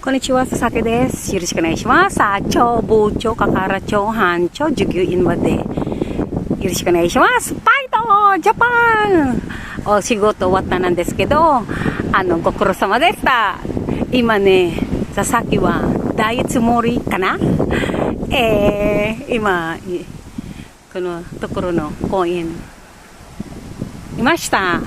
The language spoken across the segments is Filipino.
こんにちは、佐々木です。よろしくお願いします。さあ、超部長、係長、班長、従業員までよろしくお願いします。バイトジャパンお仕事終わったなんですけど、ご苦労様でした。今ね、佐々木は大つもりかな今、このところの公園いました。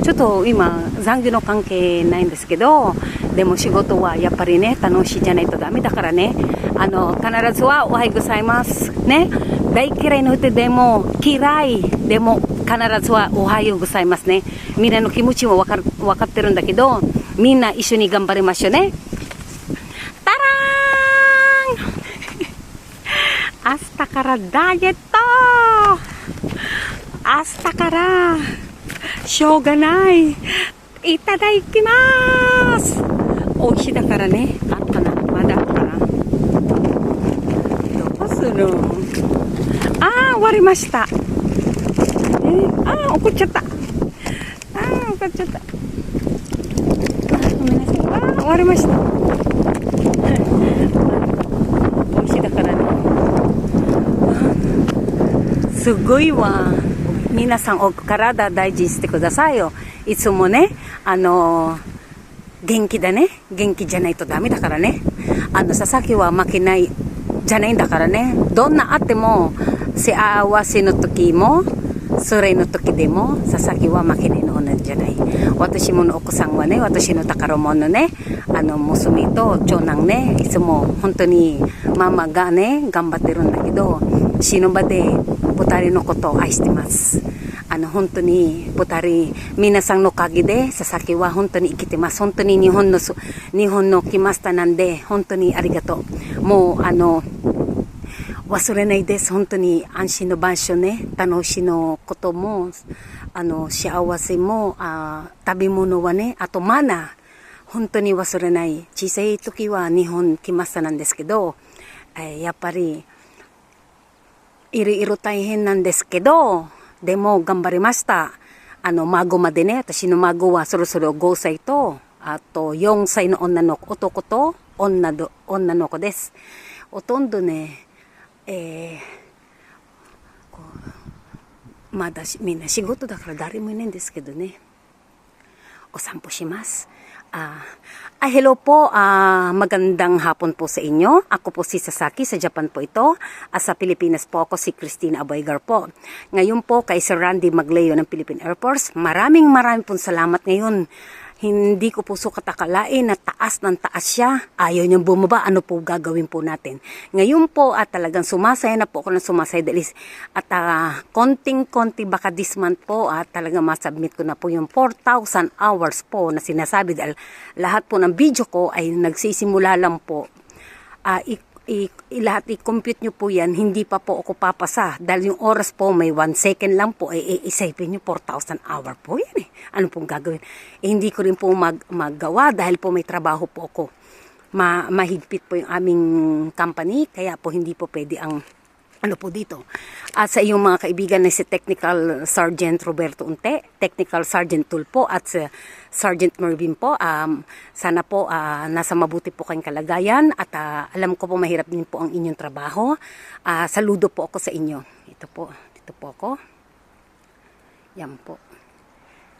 ちょっと今残業の関係ないんですけど、でも仕事はやっぱりね楽しいじゃないとダメだからね、必ずはおはようございますね。大嫌いの人でも嫌いでも必ずはおはようございますね。みんなの気持ちも分かってるんだけど、みんな一緒に頑張りましょうね。タラーン明日からダイエット、明日からしょうがない、いただきます。美味しいだからね。あったな、まだあったな。どうする？終わりました。怒っちゃった。怒っちゃった。ごめんなさい。終わりました。美味しいだからね。すごいわ。皆さんお体大事にしてくださいよ。いつもね、元気だね。元気じゃないとダメだからね。佐々木は負けないじゃないんだからね。どんなあっても、幸せの時も、それの時でも、佐々木は負けないの同じじゃない。私もの奥さんはね、私の宝物ね、娘と長男ね、いつも本当にママがね、頑張ってるんだけど、死ぬまで二人のことを愛してます。本当に二人皆さんのおかげで佐々木は本当に生きてます。本当に日本の来ましたなんで本当にありがとう。もう忘れないです。本当に安心の場所ね、楽しいのことも幸せも食べ物はね、あとマナー本当に忘れない。小さい時は日本来ましたなんですけど、やっぱりいろいろ大変なんですけど、でも頑張りました。孫までね、私の孫はそろそろ5歳と、あと4歳の男と女の子です。ほとんどね、まだみんな仕事だから誰もいないんですけどね、お散歩します。Hello po, magandang hapon po sa inyo. Ako po si Sasaki, sa Japan po ito. Sa Pilipinas po ako si Christina Aboygar po. Ngayon po kay Sir Randy Magleo ng Philippine Air Force. Maraming pong salamat ngayon. Hindi ko po sukat akalain na taas ng taas siya. Ayaw niyang bumaba. Ano po gagawin po natin? Ngayon po talagang sumasaya na po ako ng sumasaya. At konting-konti baka this month po talagang masubmit ko na po yung 4,000 hours po na sinasabi. Dahil lahat po ng video ko ay nagsisimula lang po. Lahat i-compute nyo po yan, hindi pa po ako papasa. Dahil yung oras po may 1 second lang po, isipin nyo 4,000 hour po yan eh. Ano pong gagawin? Hindi ko rin po maggawa dahil po may trabaho po ako. Mahigpit po yung aming company, kaya po hindi po pwede ang po dito. Sa iyong mga kaibigan na si Technical Sergeant Roberto Unte, Technical Sergeant Tulpo at si Sergeant Mervin po, sana po nasa mabuti po kayong kalagayan at alam ko po mahirap din po ang inyong trabaho. Saludo po ako sa inyo. Dito po ako. Yan po.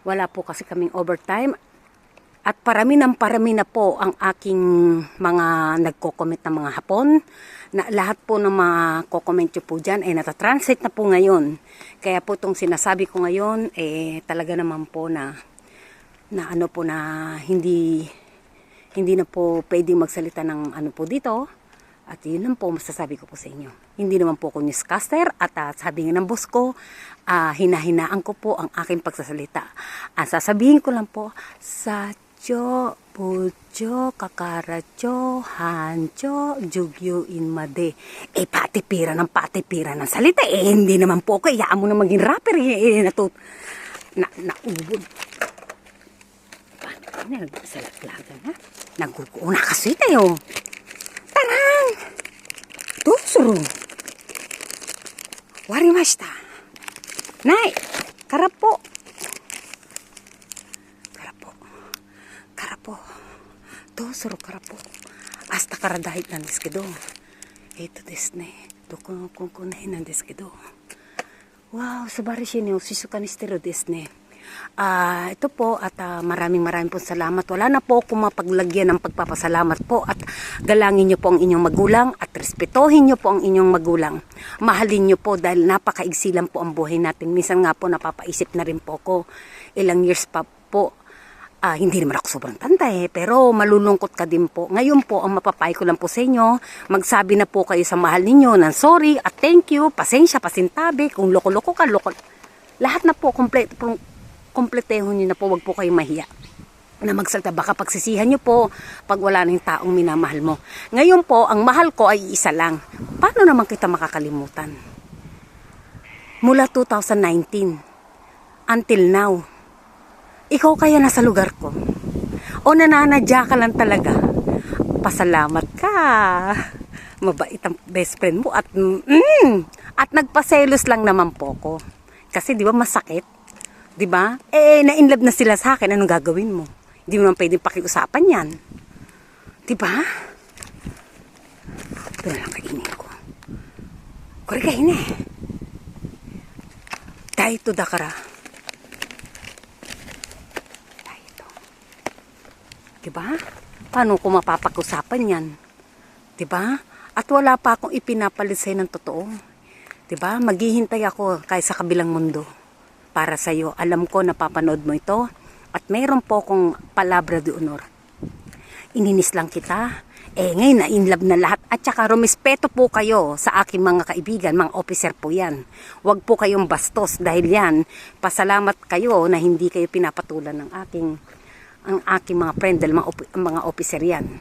Wala po kasi kaming overtime. At parami na po ang aking mga nagko-comment ng mga Hapon. Na lahat po ng mga ko-comment nyo po dyan ay natatranslate na po ngayon. Kaya po itong sinasabi ko ngayon talaga naman po na hindi na po pwedeng magsalita ng po dito. At yun lang po masasabi ko po sa inyo. Hindi naman po ako newscaster at sabi nga ng boss ko, hinahinaan ko po ang aking pagsasalita. Sasabihin ko lang po sa bujo, kakaracho, hancho, jugyoin made. Patipira ng salita. Hindi naman po ako. Iyaan mo na maging rapper. Naubod. Paano ka na? Nagsalatlagan ha? Naguguuna kasi tayo. Tarang! Tusuro. Warimashita. Nay, karapo. どうするからぽ。明日から大なんですけど、ですね、どこの辺なんですけど、wow, 素晴らしいね、お静かにしてるですね。Ito po at maraming po salamat. Wala na po akong mapaglagyan ng pagpapasalamat po at galangin niyo po ang inyong magulang at respetuhin niyo po ang inyong magulang. Mahalin niyo po dahil napakaigsi lang po ang buhay natin. Minsan nga po napapaisip na rin po ako ilang years pa po. Hindi naman ako sobrang tanda pero malulungkot ka din po. Ngayon po, ang mapapayo ko lang po sa inyo, magsabi na po kayo sa mahal ninyo ng sorry at thank you, pasensya, pasintabi, kung loko-loko ka, lahat na po, kompletehon nyo na po, wag po kayo mahiya na magsalta. Baka pagsisihan nyo po pag wala na yung taong minamahal mo. Ngayon po, ang mahal ko ay isa lang. Paano naman kita makakalimutan? Mula 2019 until now, ikaw kaya nasa lugar ko o nananadya ka lang talaga, pasalamat ka. Mabait ang best friend mo at nagpaselos lang naman po ko kasi di ba masakit, di ba? Na-inlove na sila sa akin, anong gagawin mo? Hindi mo naman pwedeng pakiusapan yan, di ba? Ito na lang kainin ko. Kore kainin dahil ito dakara. Diba? Paano ko mapapakusapan yan? Diba? At wala pa akong ipinapalit sa'yo ng totoo. Diba? Maghihintay ako kahit sa kabilang mundo para sa'yo. Alam ko napapanood mo ito at mayroon po akong palabra de honor. Ininis lang kita. Ngayon na in love na lahat. At saka rumispeto po kayo sa aking mga kaibigan, mga officer po yan. Huwag po kayong bastos dahil yan, pasalamat kayo na hindi kayo pinapatulan ng ang aking mga friend, dahil mga officer yan.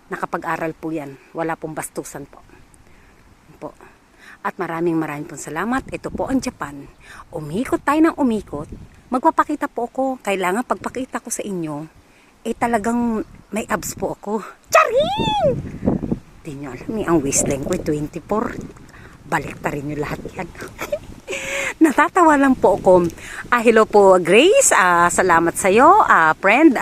Nakapag-aral po yan. Wala pong bastusan po. At maraming pong salamat. Ito po ang Japan. Umikot tayo ng umikot. Magpapakita po ako. Kailangan pagpakita ko sa inyo, talagang may abs po ako. Charing! Hindi nyo alam ang waistline ko, 24. Balik ta rin nyo lahat yan. Natatawa lang po ako. Hello po Grace, salamat sa iyo, friend.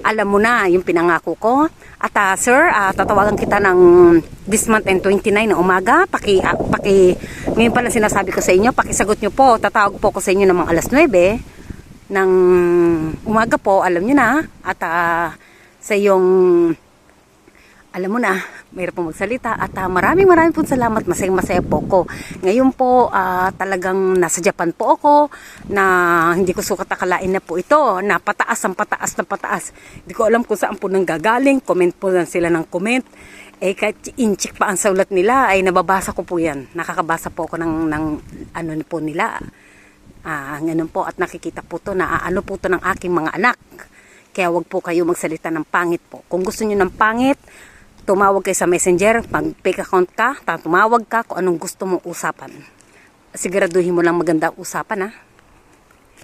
Alam mo na yung pinangako ko. At sir, tatawagan kita ng this month and 29 na umaga. Ngayon pala sinasabi ko sa inyo, pakisagot nyo po. Tatawag po ako sa inyo ng mga alas 9 ng umaga po, alam nyo na. At sa iyong, alam mo na, mayroon pong magsalita at maraming po salamat, masaya po ko. Ngayon po talagang nasa Japan po ako na hindi ko sukat akalain na po ito, na pataas. Hindi ko alam kung saan po nang gagaling, comment po lang sila ng comment. Kahit inchik pa ang saulat nila, ay nababasa ko po yan. Nakakabasa po ako ng ano po nila. Ganun po at nakikita po to na ano po to ng aking mga anak. Kaya wag po kayo magsalita ng pangit po. Kung gusto niyo ng pangit, tumawag kayo sa messenger, pag fake account ka, tumawag ka kung anong gusto mong usapan. Siguraduhin mo lang maganda usapan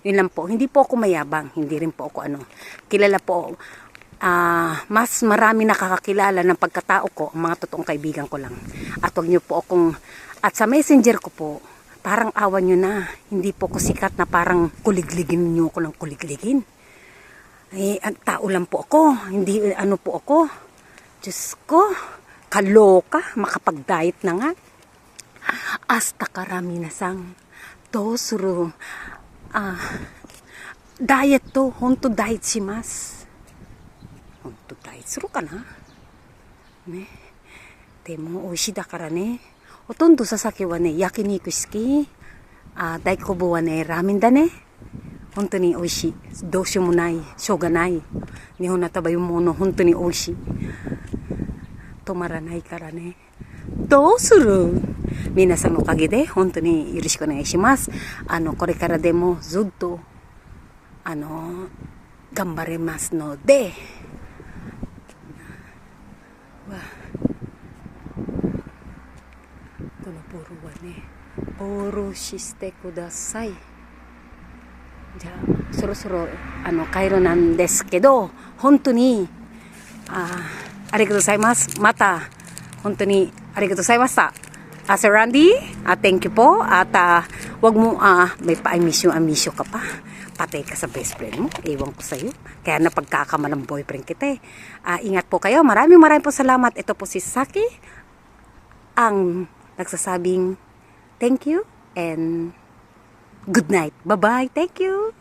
Yun lang po. Hindi po ako mayabang, hindi rin po ako kilala po. Mas marami nakakakilala ng pagkatao ko, ang mga totoong kaibigan ko lang. At wag niyo po at sa messenger ko po, parang awan nyo na. Hindi po ko sikat na parang kuligligin niyo ko ng kuligligin. Ang tao lang po ako, hindi po ako. Diyos ko, kaloka, makapag-diet na nga. Hasta karami na sang tosuro. Diet to, honto diet shimasu. Honto diet suru ka na? Ne? Demo, oishii dakara ne. Hotondo sasaki wa ne, yakiniku shiki. Daikobu wa ne, ramen da ne. 本当に美味しい。どうしようもない。しょうがない。日本の食べ物本当に美味しい。止まらないからね。どうする？皆さんのおかげで本当によろしくお願いします。これからでもずっと頑張れますので。このボールはね、ボールしてください。じゃあそろそろ帰るなんですけど、本当にありがとうございます。また本当にありがとうございました。Sir Randy, thank you po. At wag mo may pa-amisyo ka pa. patay ka sa best friend mo. Ewan ko sa'yo. Kaya napagkakama ng boyfriend kita eh. Ingat po kayo. Maraming po salamat. Ito po si Saki, ang nagsasabing thank you and good night. Bye-bye. Thank you.